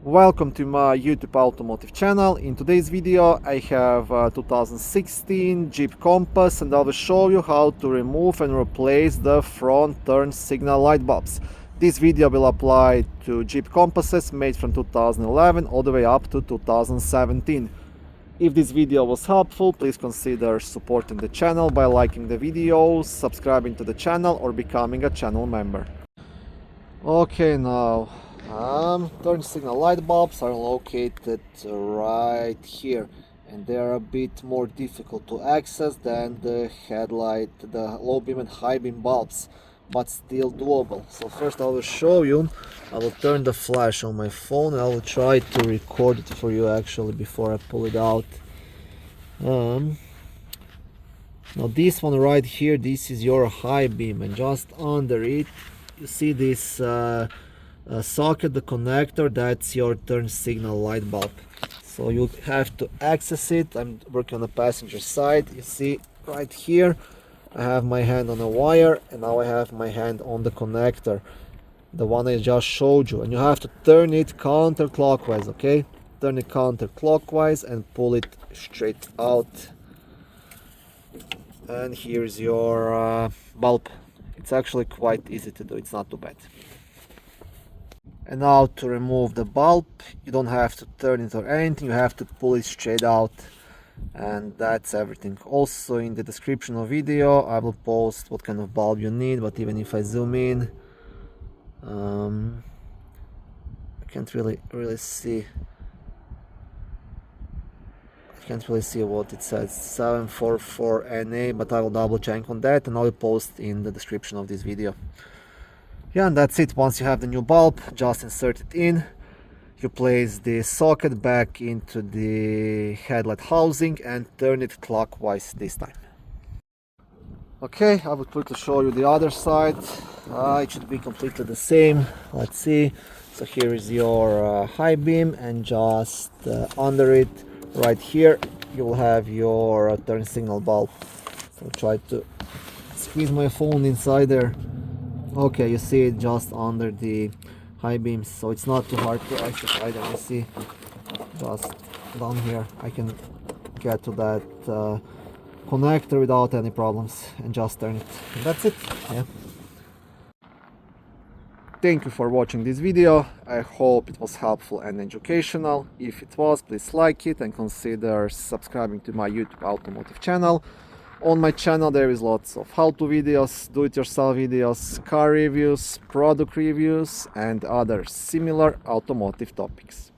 Welcome to my YouTube automotive channel. In today's video I have a 2016 Jeep Compass and I will show you how to remove and replace the front turn signal light bulbs. This video will apply to Jeep Compasses made from 2011 all the way up to 2017. If this video was helpful, please consider supporting the channel by liking the video, subscribing to the channel or becoming a channel member. Okay, now turn signal light bulbs are located right here and they are a bit more difficult to access than the headlight, the low beam and high beam bulbs, but still doable. So first I will show you. I will turn the flash on my phone and I will try to record it for you actually before I pull it out. Now this one right here, this is your high beam, and just under it you see this socket, the connector, that's your turn signal light bulb. So you have to access it. I'm working on the passenger side. You see right here I have my hand on a wire and now I have my hand on the connector, the one I just showed you, and you have to turn it counterclockwise. Okay, turn it counterclockwise and pull it straight out, and here's your bulb. It's actually quite easy to do, it's not too bad. And now to remove the bulb, you don't have to turn it or anything, you have to pull it straight out, and that's everything. Also in the description of video I will post what kind of bulb you need, but even if I zoom in, I can't really see. I can't really see what it says, 744NA, but I will double check on that and I will post in the description of this video. Yeah, and that's it. Once you have the new bulb, just insert it in. You place the socket back into the headlight housing and turn it clockwise this time. Okay, I will quickly show you the other side. It should be completely the same. Let's see. So here is your high beam, and just under it, right here, you will have your turn signal bulb. So try to squeeze my phone inside there. Okay, you see it just under the high beams, so it's not too hard to access either. You see, just down here I can get to that connector without any problems and just turn it, and that's it. Yeah. Thank you for watching this video. I hope it was helpful and educational. If it was, please like it and consider subscribing to my YouTube automotive channel. On my channel there is lots of how-to videos, do-it-yourself videos, car reviews, product reviews and other similar automotive topics.